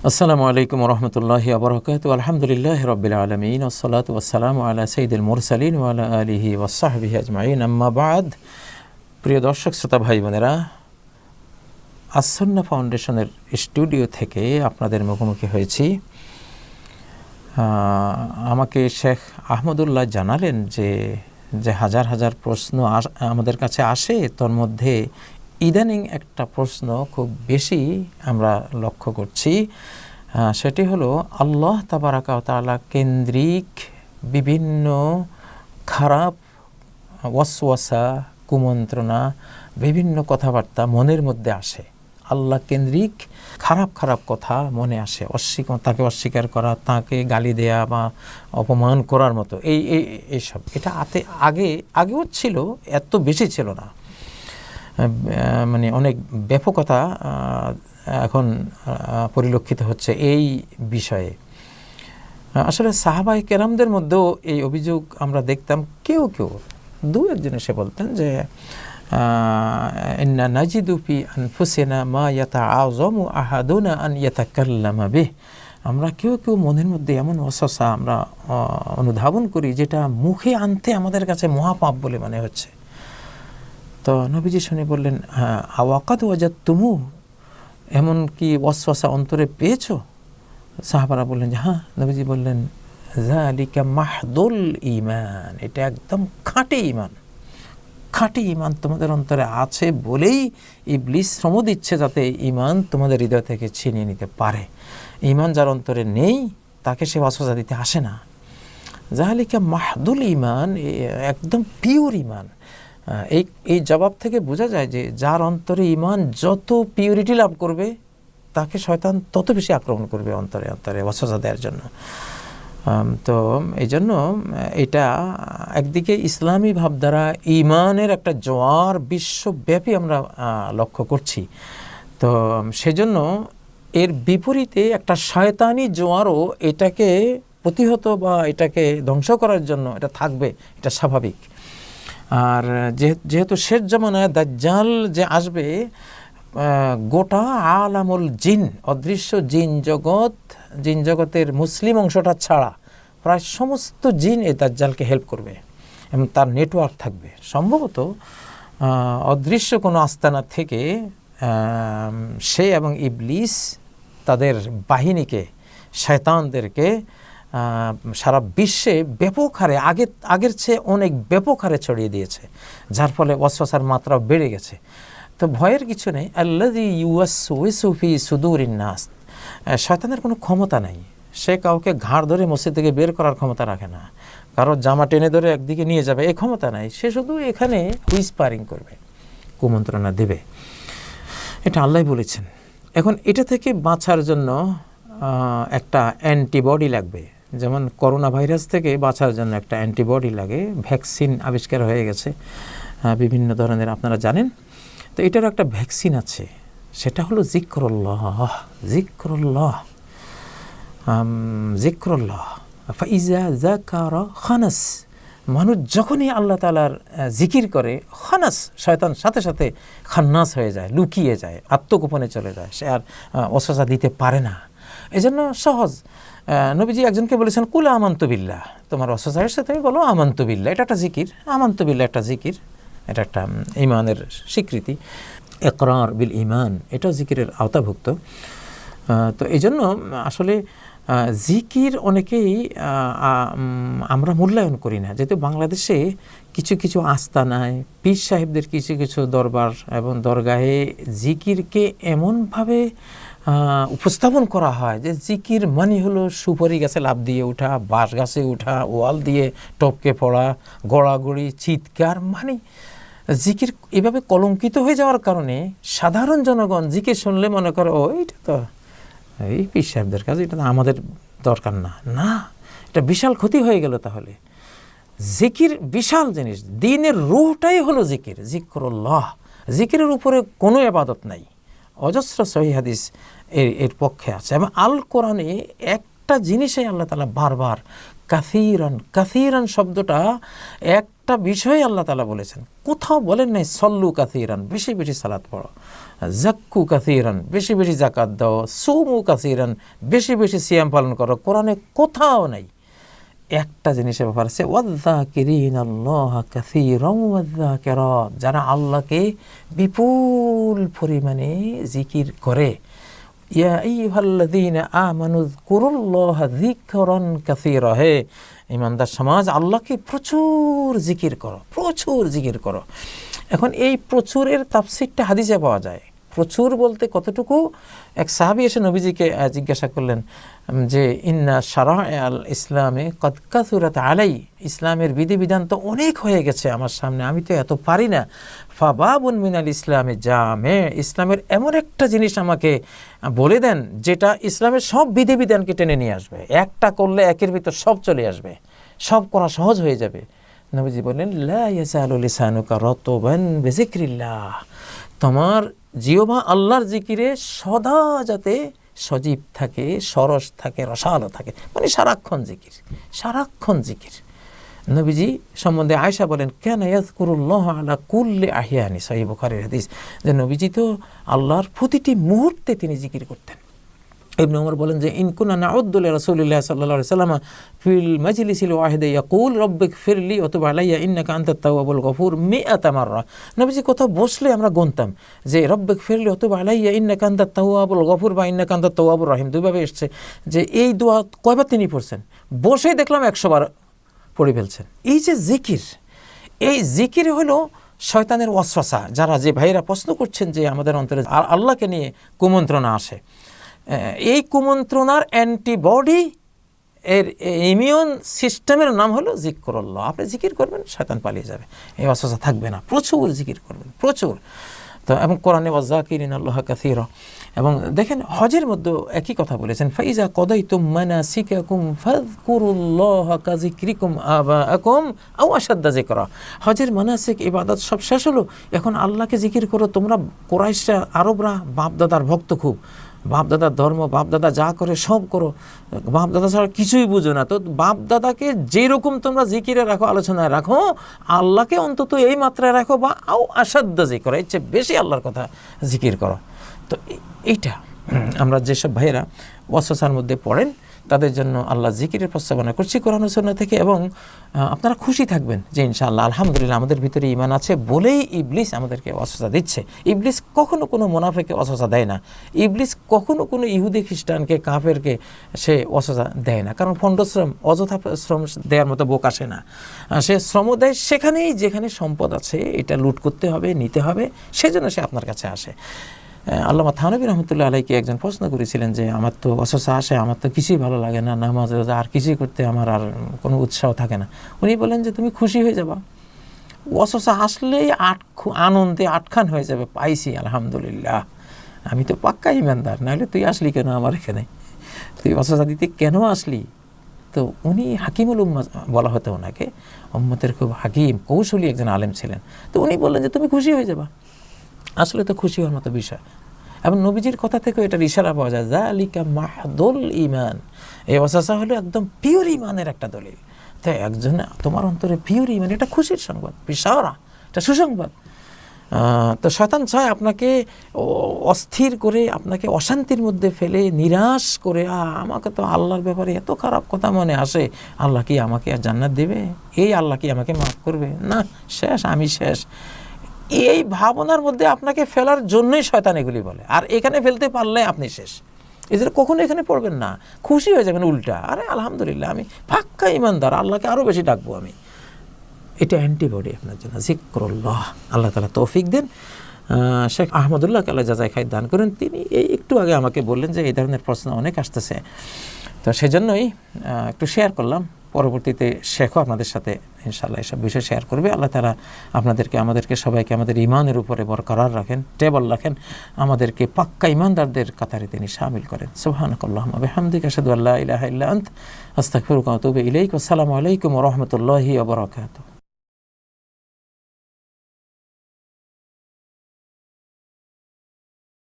আসসালামু আলাইকুম ওরহমতুল্লাহি ওয়াবারাকাতুহু। আলহামদুলিল্লাহি রাব্বিল আলামিন ওয়াসসালাতু ওয়াসসালামু আলা সাইয়্যিদিল মুরসালিন ওয়া আলা আলিহি ওয়া সাহবিহি আজমাইন, আম্মা বাদ। প্রিয় দর্শক শ্রোতা ভাই বোনেরা, আস-সুন্নাহ ফাউন্ডেশনের স্টুডিও থেকে আপনাদের মুখোমুখি হয়েছি। আমাকে শেখ আহমদুল্লাহ জানালেন যে হাজার হাজার প্রশ্ন আমাদের কাছে আসে, তোর মধ্যে ইদানিং একটা প্রশ্ন খুব বেশি আমরা লক্ষ্য করছি। সেটি হলো আল্লাহ তাবারাকা ওয়া তাআলা কেন্দ্রিক বিভিন্ন খারাপ ওয়াসওয়াসা, কুমন্ত্রণা, বিভিন্ন কথাবার্তা মনের মধ্যে আসে। আল্লাহ কেন্দ্রিক খারাপ খারাপ কথা মনে আসে, তাকে অস্বীকার করা, তাকে গালি দেয়া বা অপমান করার মতো এইসব। এটা আগেও ছিল, এত বেশি ছিল না, মানে অনেক ব্যাপকতা এখন পরিলক্ষিত হচ্ছে এই বিষয়ে। আসলে সাহাবায়ে কেরামদের মধ্যেও এই অভিযোগ আমরা দেখতাম। কেউ দু একজন এসে বলতেন যে ইন্না নাজিদু ফি আনফুসিনা মা ইয়াতাআযামু আহাদুনা আন ইয়াতাকাল্লামা বিহ। আমরা কেউ মনের মধ্যে এমন ওয়াসওয়াসা আমরা অনুধাবন করি যেটা মুখে আনতে আমাদের কাছে মহাপাপ বলে মনে হচ্ছে। তো নবীজি শুনে বললেন, আওয়াকাদ ওয়াজাদতুমু, এমন কি ওয়াসওয়াসা অন্তরে পেয়েছো? সাহাবারা বললেন যে হ্যাঁ। নবীজি বললেন, যালিকা মাহদুল ঈমান, এটা একদম খাঁটি ঈমান তোমাদের অন্তরে আছে বলেই ইবলিস শ্রম দিচ্ছে যাতে ঈমান তোমাদের হৃদয় থেকে ছিনিয়ে নিতে পারে। ঈমান যার অন্তরে নেই তাকে সে ওয়াসওয়াসা দিতে আসে না। যালিকা মাহদুল ঈমান, একদম পিওর ঈমান। এই জবাব থেকে বোঝা যায় যে যার অন্তরে ঈমান যত পিউরিটি লাভ করবে তাকে শয়তান তত বেশি আক্রমণ করবে অন্তরে ওয়াসওয়াসা দেওয়ার জন্য। তো এই জন্য এটা একদিকে ইসলামী ভাবধারা ঈমানের একটা জোয়ার বিশ্বব্যাপী আমরা লক্ষ্য করছি। তো সেজন্য এর বিপরীতে একটা শয়তানি জোয়ারও এটাকে প্রতিহত বা এটাকে ধ্বংস করার জন্য এটা থাকবে, এটা স্বাভাবিক। আর যেহেতু শেষ জামানায় দাজ্জাল যে আসবে, গোটা আলামুল জিন, অদৃশ্য জিন জগতের মুসলিম অংশটা ছাড়া প্রায় সমস্ত জিন এই দাজ্জালকে হেল্প করবে এবং তার নেটওয়ার্ক থাকবে। সম্ভবত অদৃশ্য কোনো আস্তানা থেকে সে এবং ইবলিস তাদের বাহিনীকে, শয়তানদেরকে সারা বিশ্বে ব্যাপক হারে আগের চেয়ে অনেক ব্যাপক হারে ছড়িয়ে দিয়েছে, যার ফলে ওয়াসওয়াসার মাত্রা বেড়ে গেছে। তো ভয়ের কিছু নেই। আল্লাযী ইউওয়াসওয়িসু ফি সুদুরিন নাস, শয়তানের কোনো ক্ষমতা নাই। সে কাউকে ঘাড় ধরে মসজিদ থেকে বের করার ক্ষমতা রাখে না, কারো জামা টেনে ধরে একদিকে নিয়ে যাবে এই ক্ষমতা নাই। সে শুধু এখানে হুইসপারিং করবে, কুমন্ত্রণা দেবে। এটা আল্লাহ বলেছেন। এখন এটা থেকে বাঁচার জন্য একটা অ্যান্টিবডি লাগবে। যেমন করোনা ভাইরাস থেকে বাঁচার জন্য একটা অ্যান্টিবডি লাগে, ভ্যাকসিন আবিষ্কার হয়ে গেছে বিভিন্ন ধরনের, আপনারা জানেন। তো এটারও একটা ভ্যাকসিন আছে, সেটা হলো জিক্রুল্লাহ ফাইজা যাকারা খানাস। মানুষ যখনই আল্লাহ তাআলার জিকির করে, খানাস, শয়তান সাথে সাথে খান্নাস হয়ে যায়, লুকিয়ে যায়, আত্মগোপনে চলে যায়, সে আর ওয়াসওয়াসা দিতে পারে না। এই জন্য সহজ। নবীজি একজনকে বলেছেন, কুল আমানতু বিল্লাহ, তোমার ওয়াসওয়াসা এসে তুমি বলো আমানতু বিল্লাহ। এটা একটা জিকির, আমানতু বিল্লাহ একটা জিকির, এটা একটা ঈমানের স্বীকৃতি। ইকরার বিল ঈমান, এটাও জিকিরের আওতাভুক্ত। তো এই জন্য আসলে জিকির অনেকেই আমরা মূল্যায়ন করি না। যেহেতু বাংলাদেশে কিছু আস্তানায় পীর সাহেবদের কিছু দরবার এবং দরগাহে জিকিরকে এমনভাবে উপস্থাপন করা হয় যে জিকির মানে হলো সুপারি গাছে লাফ দিয়ে ওঠা, বাঁশ গাছে ওঠা, ওয়াল দিয়ে টপকে পড়া, গড়াগড়ি, চিৎকার। মানে জিকির এভাবে কলঙ্কিত হয়ে যাওয়ার কারণে সাধারণ জনগণ জিকির শুনলে মনে করে, ও এইটা তো এই পীর সাহেবদের কাজ, এটা তো আমাদের দরকার না। এটা বিশাল ক্ষতি হয়ে গেল। তাহলে জিকির বিশাল জিনিস, দ্বীনের রূহটাই হলো জিক্রুল্লাহ। জিকিরের উপরে কোনো ইবাদত নাই। অজস্র সহিহ হাদিস এর পক্ষে আছে। এবং আল কোরআনে একটা জিনিসই আল্লাহ তাআলা বারবার কাসীরান। কাসীরান শব্দটা একটা বিষয় আল্লাহ তাআলা বলেছেন, কোথাও বলেন নাই সল্লু কাসীরান, বেশি বেশি সালাত পড়ো, জাক্কু কাসীরান, বেশি বেশি যাকাত দাও, সুমু কাসীরান, বেশি বেশি সিয়াম পালন করো। কোরআনে কোথাও নাই। একটা জিনিসের ব্যাপার আছে, ওয়াযযাকিরিনাল্লাহা কাসীরান ওয়াযযাকিরাত, যারা আল্লাহকে বিপুল পরিমাণে জিকির করে। ইয়া আইয়ুহাল্লাযীনা আমানু যকুরুল্লাহা যিকরান কাসীরা, হে ঈমানদার সমাজ, আল্লাহকে প্রচুর জিকির করো, প্রচুর জিকির করো। এখন এই প্রচুরের তাফসীরটা হাদিসে পাওয়া যায়। প্রচুর বলতে কতটুকু? এক সাহাবী এসে নবীজিকে জিজ্ঞাসা করলেন যে ইন্না শারাআল ইসলামে কদ কাসুরাত আলাই, ইসলামের বিধিবিধান তো অনেক হয়ে গেছে আমার সামনে, আমি তো এত পারি না। ফাবাবুন মিনাল ইসলামে জামে, ইসলামের এমন একটা জিনিস আমাকে বলে দেন যেটা ইসলামের সব বিধিবিধানকে টেনে নিয়ে আসবে, একটা করলে একের ভিতর সব চলে আসবে, সব করা সহজ হয়ে যাবে। নবীজি বললেন লা ইয়াজালু লিসানুকা রাতবান বিযিকরিল্লাহ, তোমার জিহ্বা আল্লাহর জিকিরে সদা যাতে সজীব থাকে, সরস থাকে, রসালো থাকে, মানে সারাক্ষণ জিকির, সারাক্ষণ জিকির। নবীজি সম্বন্ধে আয়েশা বলেন কানা ইয়াযকুরুল্লাহ আলা কুল্লি আহিয়ানি, সহিহ বুখারীর হাদিস, যে নবীজি তো আল্লাহর প্রতিটি মুহূর্তে তিনি জিকির করতেন। ইবনে ওমর বলেন যে ইনকুনা নাউদ্দু লিরাসূলিল্লাহ সাল্লাল্লাহু আলাইহি ওয়াসাল্লাম ফিল মাজলিসিল ওয়াহিদি ইয়াকুল রব্বিগফিরলি ওয়া তুব আলাইয়া ইন্নাকা আনতাত তাওয়াবুল গফুর মিআতা মাররা। নবীজি কোথাও বসলে আমরা গুনতাম যে রব্বিগফিরলি ওয়া তুব আলাইয়া ইন্নাকা আনতাত তাওয়াবুল গফুর বা ইন্নাকা আনতাত তাওয়াবুর রহিম, দুইভাবে এসেছে যে এই দোয়া কয়বার তিনি পড়ছেন, বসেই দেখলাম 100 বার পড়ে ফেলছেন। এই যে জিকির, এই জিকির হলো শয়তানের ওয়াসওয়াসা। যারা যে ভাইরা প্রশ্ন করছেন যে আমাদের অন্তরে আল্লাহকে নিয়ে কুমন্ত্রণা আসে, এই কুমন্ত্রণার অ্যান্টিবডি, এর ইমিউন সিস্টেমের নাম হলো যিকরুল্লাহ। আপনি জিকির করবেন, শয়তান পালিয়ে যাবে, এই ওয়াসওয়াসা থাকবে না। প্রচুর জিকির করবেন, প্রচুর। তো এবং কোরআনে ওয়াযাকিরিনাল্লাহা কাসীরা, এবং দেখেন হজের মধ্যে একই কথা বলেছেন, ফাইজা কদাইতুম মানাসিকাকুম ফাযকুরুল্লাহা কাযিকরিকুম আবাআকুম আও আশাদ্দা যিকরা। হজের মানাসিক ইবাদত সব শেষ হলো, এখন আল্লাহকে জিকির করো। তোমরা কুরাইশরা, আরবরা বাপদাদার ভক্ত খুব, বাপদাদার ধর্ম, বাপদাদা যা করে সব করো, বাপদাদা ছাড়া কিছুই বুঝো না। তো বাপদাদাকে যেরকম তোমরা জিকিরে রাখো, আলোচনায় রাখো, আল্লাহকে অন্তত এই মাত্রায় রাখো, বা আও আশাদ্দা যিকরা, এর চেয়ে বেশি আল্লাহর কথা জিকির করো। তো এইটা আমরা যেসব ভাইয়েরা ওয়াসওয়াসার মধ্যে পড়েন তাদের জন্য আল্লাহ জিকিরের প্রস্তাবনা করছি কোরআন ও সুন্নাহ থেকে। এবং আপনারা খুশি থাকবেন যে ইনশাআল্লাহ আলহামদুলিল্লাহ আমাদের ভিতরে ঈমান আছে বলেই ইবলিস আমাদেরকে ওয়াসওয়াসা দিচ্ছে। ইবলিস কখনো কোনো মুনাফিককে ওয়াসওয়াসা দেয় না। ইবলিস কখনো কোনো ইহুদি খ্রিস্টানকে, কাফেরকে সে ওয়াসওয়াসা দেয় না, কারণ পণ্ডশ্রম, অযথা শ্রম দেওয়ার মতো বোক আসে না। সে শ্রম দেয় সেখানেই যেখানে সম্পদ আছে, এটা লুট করতে হবে, নিতে হবে, সেজন্য সে আপনার কাছে আসে। আল্লামা থানভী রহমতুল্লাহ আলাইকে একজন প্রশ্ন করেছিলেন যে আমার তো ওয়াসওয়াসা আসে, আমার তো কিছুই ভালো লাগে না, নামাজ রোজা আর কিছুই করতে আমার আর কোনো উৎসাহ থাকে না। উনি বলেন যে তুমি খুশি হয়ে যাবা, ওয়াসওয়াসা আসলেই আনন্দে আটখান হয়ে যাবে, পাইছি আলহামদুলিল্লাহ, আমি তো পাক্কা ইমানদার, নাহলে তুই আসলি কেন আমার এখানে, তুই ওয়াসওয়াসা দিতে কেন আসলি? তো উনি হাকিমুল উম্মাহ বলা হতো ওনাকে, উম্মতের খুব হাকিম, কৌশলী একজন আলেম ছিলেন। তো উনি বললেন যে তুমি খুশি হয়ে যাবা, আসলে তো খুশি হওয়ার মতো বিষয়। এবং নবীজির কথা থেকেও এটার ইশারা পাওয়া যায়, যালিকা মাহদুল ঈমান, এই ওয়াসওয়াসা হলো একদম পিওর ঈমানের একটা দলিল। তাই একজন তোমার অন্তরে পিওর ঈমান, এটা খুশির সংবাদ, বিশারা, এটা সুসংবাদ। তো শয়তান চায় আপনাকে অস্থির করে, আপনাকে অশান্তির মধ্যে ফেলে, নিরাশ করে, আমাকে তো আল্লাহর ব্যাপারে এত খারাপ কথা মনে আসে, আল্লাহ কি আমাকে আর জান্নাত দেবে, এই আল্লাহ কি আমাকে মাফ করবে, না শেষ, আমি শেষ, এই ভাবনার মধ্যে আপনাকে ফেলার জন্যই শয়তান এগুলি বলে। আর এখানে ফেলতে পারলে আপনি শেষ, এই জন্য কখনো এখানে পড়বেন না, খুশি হয়ে যাবেন উল্টা, আরে আলহামদুলিল্লাহ আমি পাক্কা ইমানদার, আল্লাহকে আরও বেশি ডাকবো আমি। এটা অ্যান্টিবডি আপনার জন্য, যিকরুল্লাহ। আল্লাহ তাআলা তৌফিক দেন। শেখ আহমদুল্লাহ আল্লাহ জাযায়ে খায়র দান করেন, তিনি এই একটু আগে আমাকে বললেন যে এই ধরনের প্রশ্ন অনেক আসতেছে, তো সেজন্যই একটু শেয়ার করলাম। পরবর্তীতে শেখও আপনাদের সাথে ইনশাআল্লাহ এসব বিষয় শেয়ার করবে। আল্লাহ তাআলা আমাদেরকে সবাইকে আমাদের ঈমানের উপরে বরকরার রাখেন, টেবল রাখেন, আমাদেরকে পাক্কা ঈমানদারদের কাতারে তিনি শামিল করেন। সুবহানাকাল্লাহুম্মা ওয়া বিহামদিকা আশহাদু আল্লা ইলাহা ইল্লা আনতা আস্তাগফিরুকা ওয়া আতুবু ইলাইক। আসসালামু আলাইকুম ওয়া রাহমাতুল্লাহি ওয়া বারাকাতুহু।